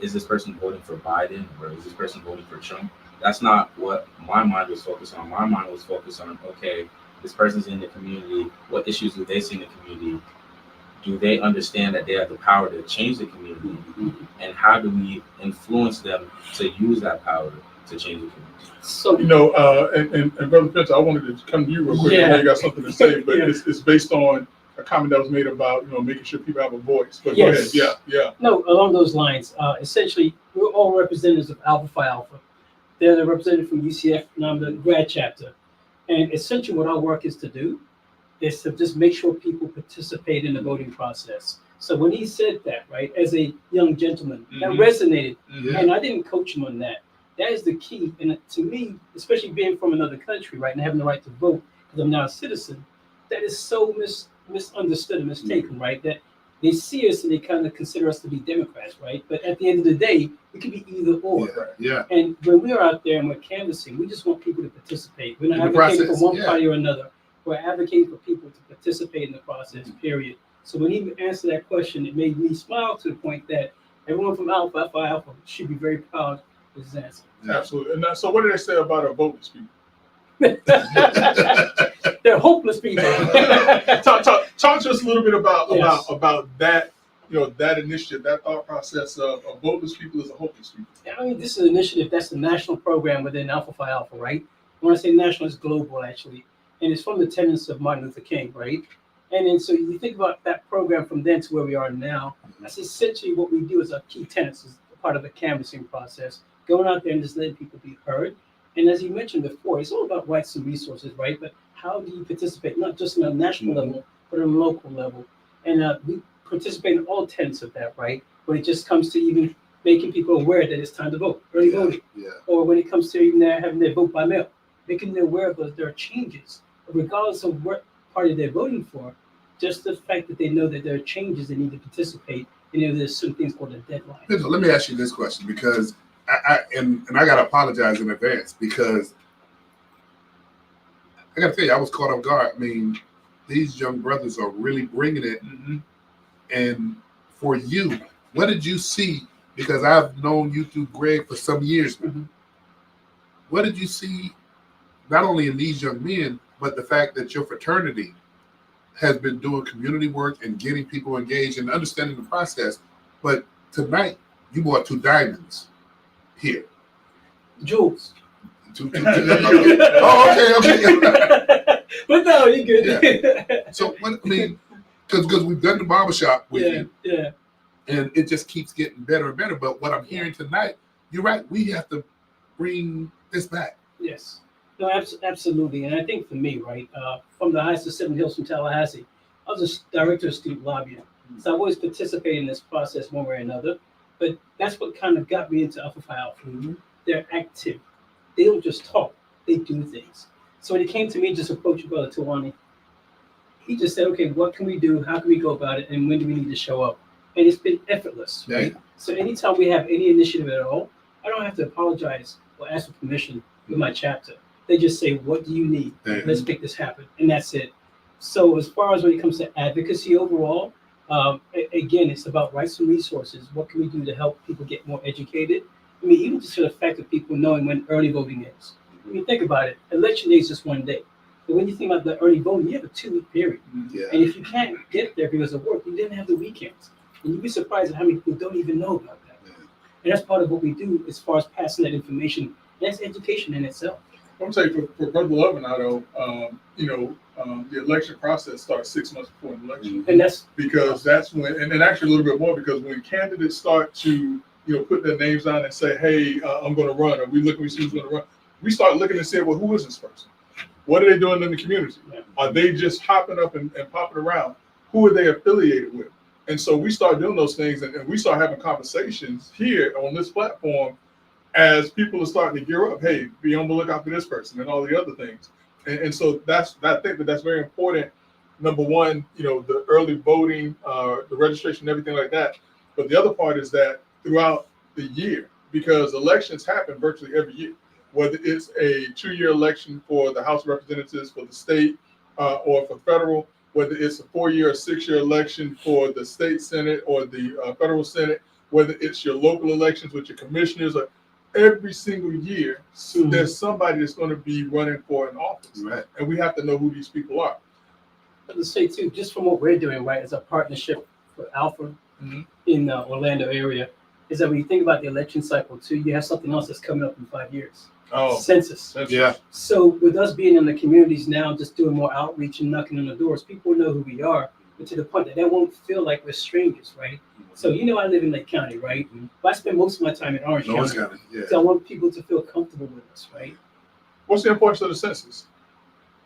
is this person voting for Biden or is this person voting for Trump? That's not what my mind was focused on. My mind was focused on, okay, this person's in the community. What issues do they see in the community? Do they understand that they have the power to change the community? And how do we influence them to use that power to change the community? So, you know, and Brother Spencer, I wanted to come to you real quick. I know you got something to say, but it's based on a comment that was made about, you know, making sure people have a voice. But go ahead. Yeah. No, along those lines, essentially, we're all representatives of Alpha Phi Alpha. They're the representative from UCF, and I'm the grad chapter. And essentially what our work is to do is to just make sure people participate in the voting process. So when he said that, right, as a young gentleman, that Mhm. resonated. Yeah. And I didn't coach him on that. That is the key. And to me, especially being from another country, right, and having the right to vote, because I'm now a citizen, that is so misunderstood and mistaken, right? That they see us and they kind of consider us to be Democrats, right? But at the end of the day, we could be either or. Yeah. And when we're out there and we're canvassing, we just want people to participate. We're not In the advocating process, for one yeah. party or another. We're advocating for people to participate in the process, period. So when he answered that question, it made me smile to the point that everyone from Alpha Phi Alpha should be very proud of his answer. Absolutely. And so, what do they say about our voteless people? They're hopeless people. talk to us a little bit about Yes. about that. That initiative, that thought process of voteless people as a hopeless people. Yeah, I mean, this is an initiative that's a national program within Alpha Phi Alpha, right? When I say national, it's global, actually. And it's from the tenets of Martin Luther King, right? And then so you think about that program from then to where we are now, that's essentially what we do as our key tenets, is part of the canvassing process, going out there and just letting people be heard. And as you mentioned before, it's all about rights and resources, right? But how do you participate, not just on a national level, but on a local level? And we participate in all tenets of that, right? When it just comes to even making people aware that it's time to vote, early voting, Yeah. or when it comes to even having their vote by mail, making them aware of that there are changes, regardless of what party they're voting for. Just the fact that they know that there are changes, they need to participate, and there's some things called a deadline. Pinto, let me ask you this question, because I gotta apologize in advance, because I gotta tell you, I was caught off guard. I mean, these young brothers are really bringing it. And for you, what did you see? Because I've known you through Greg for some years now. Mhm. What did you see, not only in these young men, but the fact that your fraternity has been doing community work and getting people engaged and understanding the process? But tonight, you bought 2 diamonds here. Jules. Oh, okay. But no, you're good. So, what, I mean, because we've done the barbershop with you, yeah. and it just keeps getting better and better. But what I'm hearing tonight, you're right. We have to bring this back. Yes. No, absolutely. And I think for me, right, from the highest of 7 Hills from Tallahassee, I was a director of student lobbying. So I always participated in this process one way or another. But that's what kind of got me into Alpha Phi Alpha. They're active. They don't just talk, they do things. So when it came to me, just approaching Brother Tawani, he just said, okay, what can we do? How can we go about it? And when do we need to show up? And it's been effortless, right? Yeah. So anytime we have any initiative at all, I don't have to apologize or ask for permission with my chapter. They just say, what do you need? Yeah. Let's make this happen. And that's it. So as far as when it comes to advocacy overall, again, it's about rights and resources. What can we do to help people get more educated? I mean, even just for the fact of people knowing when early voting is. I mean, think about it. Election day is just one day. But when you think about the early voting, you have a 2-week period. Yeah. And if you can't get there because of work, you didn't have the weekends. And you'd be surprised at how many people don't even know about that. Yeah. And that's part of what we do as far as passing that information. That's education in itself. I'm gonna say for Brother Love and I, though, the election process starts 6 months before an election, And that's because that's when, and actually a little bit more, because when candidates start to put their names down and say, hey, I'm going to run, or we see who's going to run, we start looking and say, well, who is this person? What are they doing in the community? Are they just hopping up and popping around? Who are they affiliated with? And so we start doing those things, and we start having conversations here on this platform as people are starting to gear up. Hey, be on the lookout for this person and all the other things. And so I think that's very important. Number one, the early voting, the registration, everything like that. But the other part is that throughout the year, because elections happen virtually every year, whether it's a 2-year election for the House of Representatives, for the state, or for federal, whether it's a 4-year or 6-year election for the state Senate or the federal Senate, whether it's your local elections with your commissioners, or every single year, so there's somebody that's going to be running for an office. Right. And we have to know who these people are. But to say too, just from what we're doing, right, as a partnership with Alpha in the Orlando area, is that when you think about the election cycle too, you have something else that's coming up in 5 years. Oh, Census. Yeah. So with us being in the communities now, just doing more outreach and knocking on the doors, people know who we are, but to the point that they won't feel like we're strangers, right? So I live in Lake County, right? But I spend most of my time in Orange Orange County. County. Yeah. So I want people to feel comfortable with us, right? What's the importance of the census?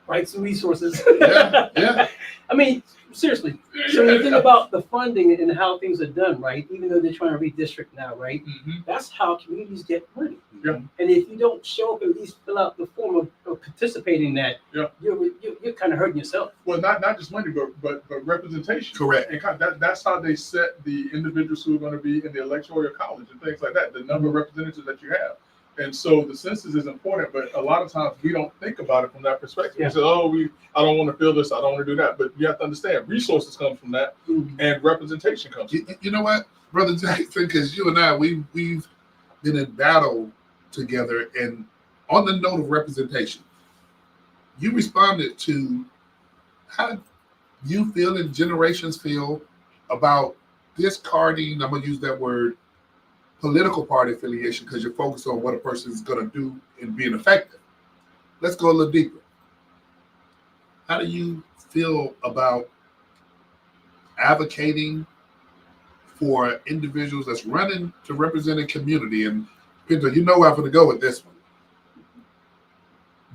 Rights and resources. Yeah. I mean, seriously. So when you think about the funding and how things are done, right? Even though they're trying to redistrict now, right? Mhm. That's how communities get money. Yeah. And if you don't show up, at least fill out the form of participating in that, Yeah. you're kind of hurting yourself. Well, not just money, but representation. Correct. And that's how they set the individuals who are going to be in the electoral college and things like that. The number of representatives that you have. And so the census is important, but a lot of times we don't think about it from that perspective. Yeah. We say, I don't want to feel this, I don't want to do that. But you have to understand, resources come from that, and representation comes from You know what, Brother Jackson, because you and I, we've been in battle together, and on the note of representation, you responded to how you feel and generations feel about discarding, I'm going to use that word, political party affiliation, because you're focused on what a person is going to do in being effective. Let's go a little deeper. How do you feel about advocating for individuals that's running to represent a community? And Pinto, you know where I'm going to go with this one.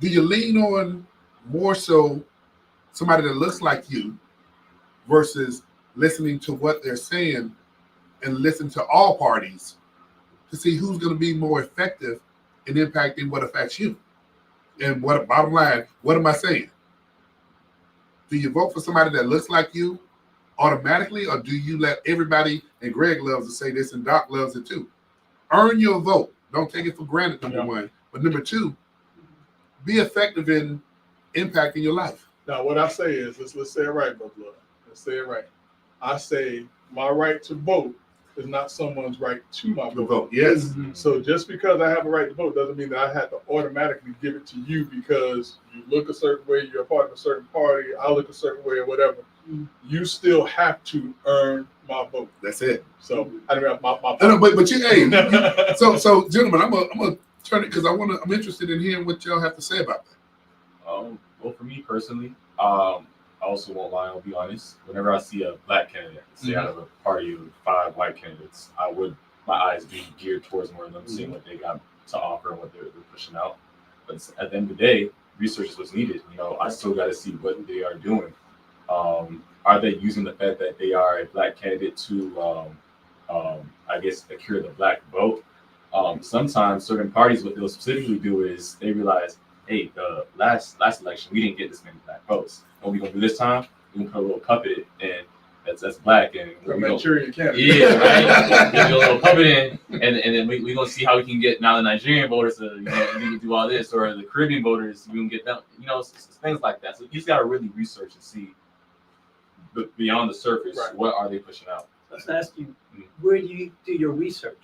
Do you lean on more so somebody that looks like you versus listening to what they're saying and listen to all parties to see who's going to be more effective in impacting what affects you? And what, bottom line, what am I saying? Do you vote for somebody that looks like you automatically, or do you let everybody, and Greg loves to say this and Doc loves it too, earn your vote? Don't take it for granted, number one. But number two, be effective in impacting your life. Now, what I say is, let's say it right, Brother Lord. Let's say it right. I say my right to vote is not someone's right to my The vote. vote, yes. So just because I have a right to vote doesn't mean that I have to automatically give it to you because you look a certain way, you're a part of a certain party, I look a certain way, or whatever. You still have to earn my vote. That's it. So I don't know my I know, but you, hey, so gentlemen, I'm gonna turn it because I'm interested in hearing what y'all have to say about that. Well, for me personally, I also won't lie. I'll be honest. Whenever I see a black candidate, say out of a party of 5 white candidates, my eyes be geared towards more of them, seeing what they got to offer and what they're pushing out. But at the end of the day, research is what's needed. I still got to see what they are doing. Are they using the fact that they are a black candidate to, I guess, secure the black vote? Sometimes certain parties, what they'll specifically do is they realize, hey, the last election, we didn't get this many black votes. What we gonna do this time? We gonna put a little puppet and that's black, and a we Manchurian candidate. yeah, right. Get a little puppet in, and then we gonna see how we can get now the Nigerian voters to we can do all this, or the Caribbean voters we can get them. It's things like that. So you just gotta really research and see beyond the surface, Right. what are they pushing out. Let's ask you, where do you do your research?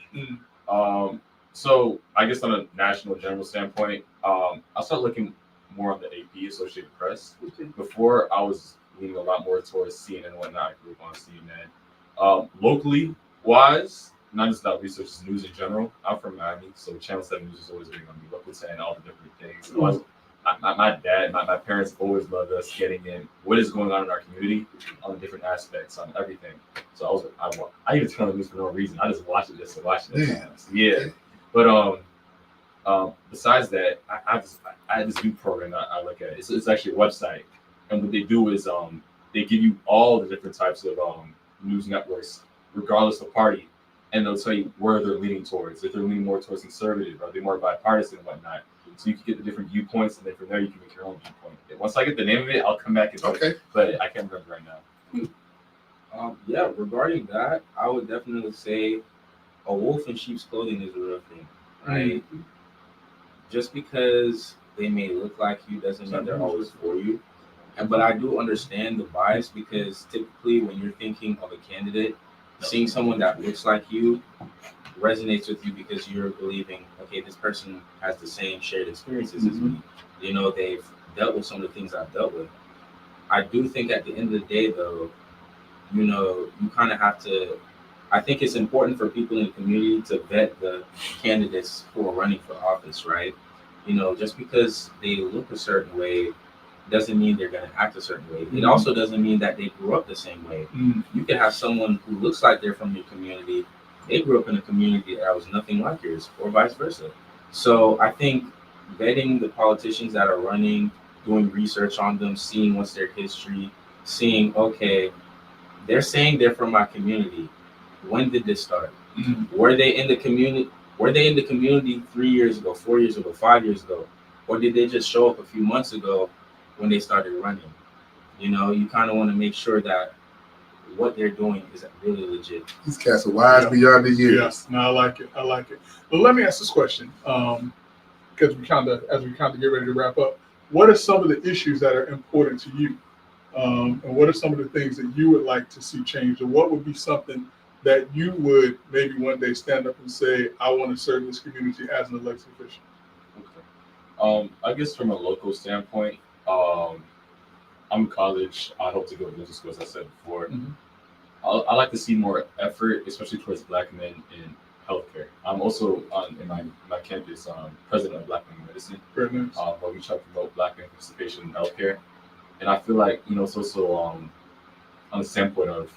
So I guess on a national general standpoint, I'll start looking more on the AP, Associated Press. Before I was leaning a lot more towards CNN and whatnot. I grew up on CNN. Locally wise, not just about research, just news in general. I'm from Miami, so Channel 7 News is always big on me. Local 10, all the different things. My dad, my parents always loved us getting in what is going on in our community on the different aspects, on everything. So I even turn on the news for no reason. I just watch it just to watch it. Yeah. But besides that, I have this new program that I look at. It's actually a website, and what they do is they give you all the different types of news networks, regardless of party, and they'll tell you where they're leaning towards. If they're leaning more towards conservative, are they more bipartisan and whatnot? So you can get the different viewpoints, and then from there you can make your own viewpoint. Once I get the name of it, I'll come back and but I can't remember right now. Yeah, regarding that, I would definitely say a wolf in sheep's clothing is a real thing, right? Just because they may look like you doesn't mean they're always for you. But I do understand the bias because typically when you're thinking of a candidate, seeing someone that looks like you resonates with you because you're believing, okay, this person has the same shared experiences as me. They've dealt with some of the things I've dealt with. I do think at the end of the day, though, you kind of have to, I think it's important for people in the community to vet the candidates who are running for office, right? Just because they look a certain way doesn't mean they're going to act a certain way. It also doesn't mean that they grew up the same way. You could have someone who looks like they're from your community. They grew up in a community that was nothing like yours, or vice versa. So I think vetting the politicians that are running, doing research on them, seeing what's their history, seeing, okay, they're saying they're from my community. When did this start? Were they in the community? Were they in the community 3 years ago, 4 years ago, 5 years ago, or did they just show up a few months ago when they started running? You know, you kind of want to make sure that what they're doing is really legit. These cats are wise beyond the years. Yes, no, I like it. I like it. But let me ask this question, because as we kind of get ready to wrap up, what are some of the issues that are important to you, and what are some of the things that you would like to see changed, or what would be something that you would maybe one day stand up and say, I want to serve this community as an elected official? Okay. I guess from a local standpoint, I'm in college. I hope to go to business school, as I said before. I like to see more effort, especially towards Black men in healthcare. I'm also in my campus president of Black Men in Medicine, Very nice. where we try to promote Black men participation in healthcare. And I feel like, you know, it's also on the standpoint of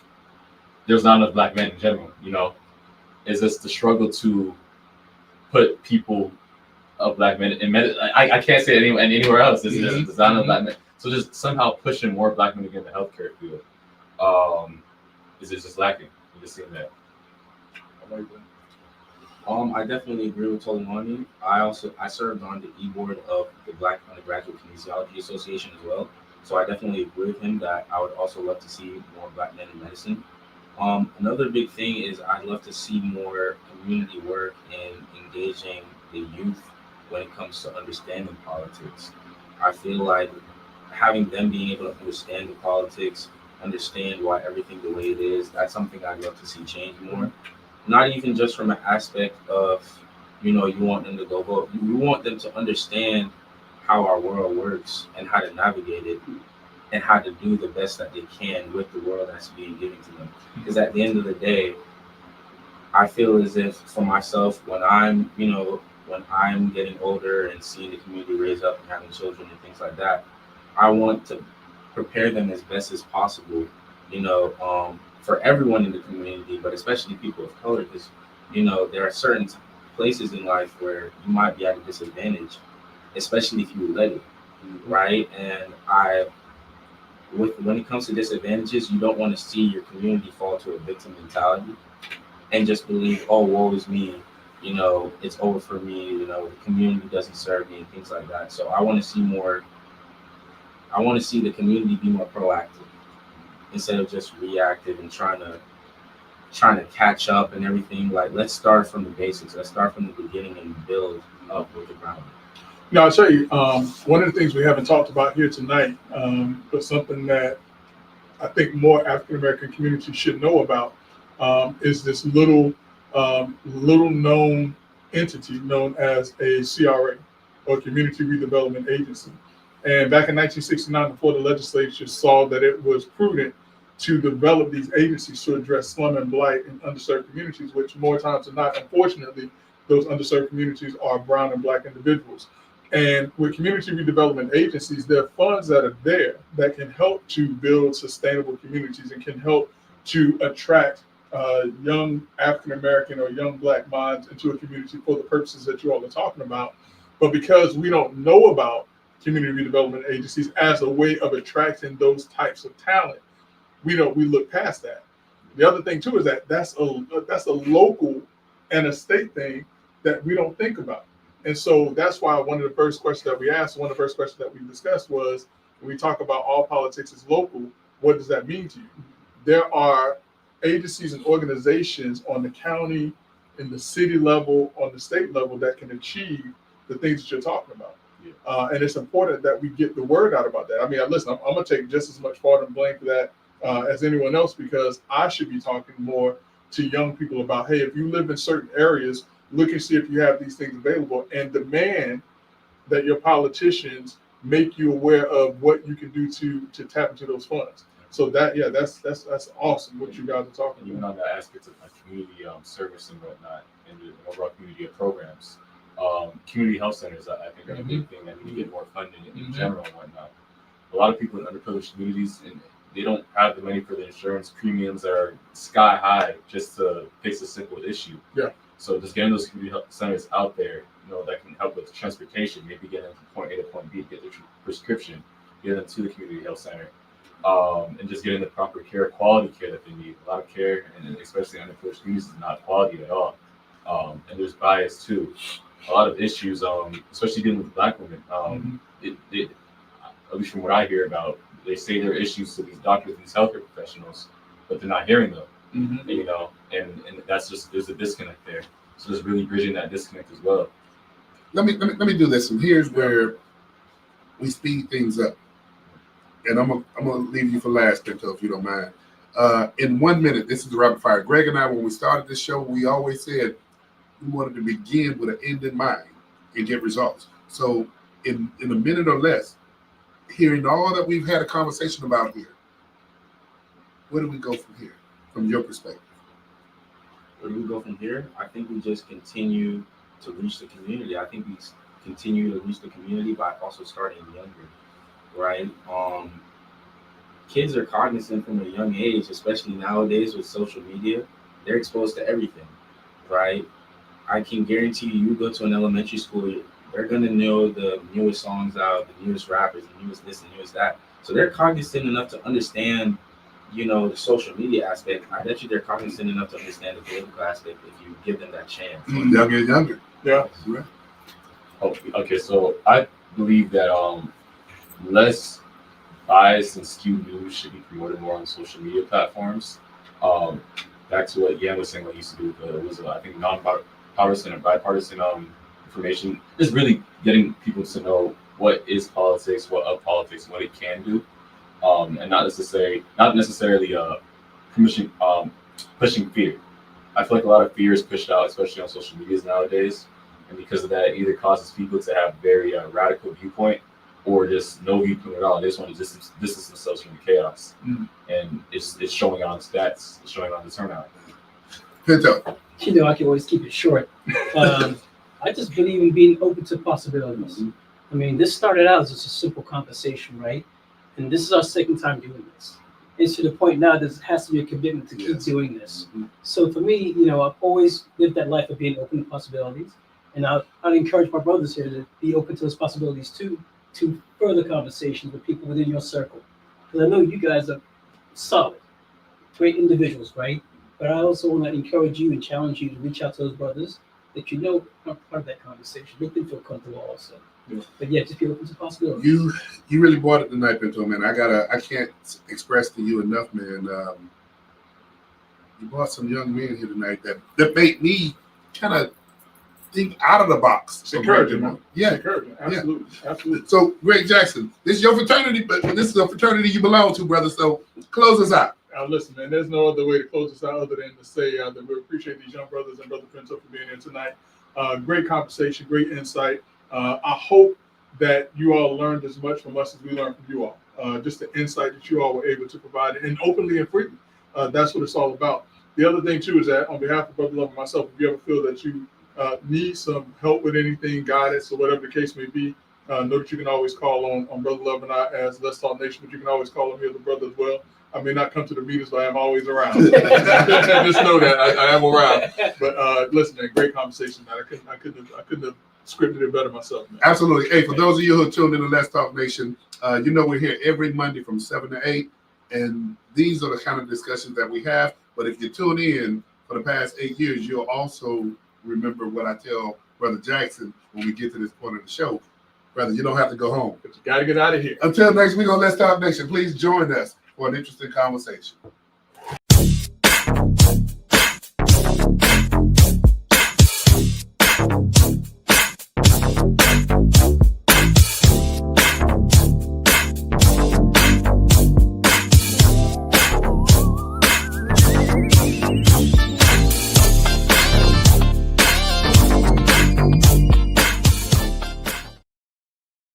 there's not enough Black men in general, you know. It's just the struggle to put people of Black men in medicine. I can't say it anywhere else. There's not enough Black men. So just somehow pushing more Black men to get in the healthcare field is just lacking. I'm just seeing that. I definitely agree with Tolumani. I served on the e-board of the Black Undergraduate Kinesiology Association as well. So I definitely agree with him that I would also love to see more Black men in medicine. Another big thing is I'd love to see more community work and engaging the youth when it comes to understanding politics. I feel like having them being able to understand the politics, understand why everything the way it is, that's something I'd love to see change more. Not even just from an aspect of, you know, you want them to go vote. You want them to understand how our world works and how to navigate it and how to do the best that they can with the world that's being given to them. Because at the end of the day, I feel as if for myself, when I'm getting older and seeing the community raise up and having children and things like that, I want to prepare them as best as possible, you know, for everyone in the community, but especially people of color, because, you know, there are certain places in life where you might be at a disadvantage, especially if you let it, right? And when it comes to disadvantages, you don't want to see your community fall to a victim mentality and just believe, oh, woe is me, you know, it's over for me, you know, the community doesn't serve me and things like that. So I want to see the community be more proactive instead of just reactive and trying to catch up and everything. Like, let's start from the basics. Let's start from the beginning and build up with the ground. Now, I'll tell you, one of the things we haven't talked about here tonight, but something that I think more African-American communities should know about, is this little known entity known as a CRA, or Community Redevelopment Agency. And back in 1969, the Florida legislature saw that it was prudent to develop these agencies to address slum and blight in underserved communities, which more times than not, unfortunately, those underserved communities are brown and Black individuals. And with community redevelopment agencies, there are funds that are there that can help to build sustainable communities and can help to attract young African-American or young Black minds into a community for the purposes that you all are talking about. But because we don't know about community redevelopment agencies as a way of attracting those types of talent, we look past that. The other thing too is that that's a local and a state thing that we don't think about. And so that's why one of the first questions that we asked, one of the first questions that we discussed was, when we talk about all politics is local, what does that mean to you? There are agencies and organizations on the county, in the city level, on the state level that can achieve the things that you're talking about. And it's important that we get the word out about that. I mean, listen, I'm going to take just as much part and blame for that as anyone else, because I should be talking more to young people about, hey, if you live in certain areas, look and see if you have these things available, and demand that your politicians make you aware of what you can do to tap into those funds. So that's awesome what you guys are talking Even about. on that aspect of like community service and whatnot, and the overall community of programs, community health centers, I think, are a big thing that need to get more funding in general and whatnot. A lot of people in underprivileged communities, and they don't have the money for the insurance premiums that are sky high just to fix a simple issue. Yeah. So just getting those community health centers out there, you know, that can help with transportation, maybe get them from point A to point B, get their prescription, get them to the community health center. and just getting the proper care, quality care that they need. A lot of care, and especially underprivileged communities, is not quality at all. And there's bias too. A lot of issues, especially dealing with Black women. It, at least from what I hear about, they say there are issues to these doctors and these healthcare professionals, but they're not hearing them. Mhm. You know, and that's just, there's a disconnect there. So just really bridging that disconnect as well. Let me do this, and here's where we speed things up. And I'm gonna leave you for last, Pinto, if you don't mind. In 1 minute, this is the rapid fire. Greg and I, when we started this show, we always said we wanted to begin with an end in mind and get results. So in a minute or less, hearing all that we've had a conversation about here, where do we go from here, from your perspective? Where do we go from here? I think we just continue to reach the community. I think we continue to reach the community by also starting younger, right? Kids are cognizant from a young age, especially nowadays with social media. They're exposed to everything, right? I can guarantee you go to an elementary school, they're gonna know the newest songs out, the newest rappers, the newest this, the newest that. So they're cognizant enough to understand, the social media aspect. I bet you they're cognizant enough to understand the political aspect if you give them that chance. Younger and younger. Yeah. Right. Okay, so I believe that less bias and skewed news should be promoted more on social media platforms. Back to what Yan was saying, what he used to do with I think non-partisan and bipartisan information, just really getting people to know what is politics, what of politics, what it can do, and not necessarily pushing fear. I feel like a lot of fear is pushed out, especially on social medias nowadays, and because of that, it either causes people to have very radical viewpoint or just no viewpoint at all. They just want to distance themselves from the chaos, and it's showing on stats, it's showing on the turnout. Pinto. I can always keep it short. I just believe in being open to possibilities. I mean, this started out as just a simple conversation, right? And this is our second time doing this. It's to the point now there has to be a commitment to keep doing this. So for me, I've always lived that life of being open to possibilities. And I'd encourage my brothers here to be open to those possibilities too, to further conversations with people within your circle. Because I know you guys are solid, great individuals, right? But I also want to encourage you and challenge you to reach out to those brothers that are part of that conversation. Make them feel comfortable also. But yeah, just be open to possibilities. You really brought it tonight, Pinto, man. I can't express to you enough, man. You brought some young men here tonight that made me kind of think out of the box. It's encouraging, man. Yeah. It's encouraging. Absolutely. Absolutely. So, Greg Jackson, this is your fraternity, but this is a fraternity you belong to, brother. So, close us out. Listen, man, there's no other way to close this out other than to say that we appreciate these young brothers and Brother Pinto for being here tonight. Great conversation, great insight. I hope that you all learned as much from us as we learned from you all. Just the insight that you all were able to provide, and openly and freely. That's what it's all about. The other thing, too, is that on behalf of Brother Love and myself, if you ever feel that you need some help with anything, guidance, or whatever the case may be, know that you can always call on Brother Love and I as Let's Talk Nation, but you can always call on me as a brother as well. I may not come to the meetings, but I'm always around. Just know that I am around. But listen, man, great conversation, man. I couldn't have scripted it better myself, man. Absolutely. Hey, for those of you who are tuned in to Let's Talk Nation, we're here every Monday from 7 to 8, and these are the kind of discussions that we have. But if you tune in for the past 8 years, you'll also remember what I tell Brother Jackson when we get to this point of the show. Brother, you don't have to go home. But you got to get out of here. Until next week on Let's Talk Nation, please join us for an interesting conversation.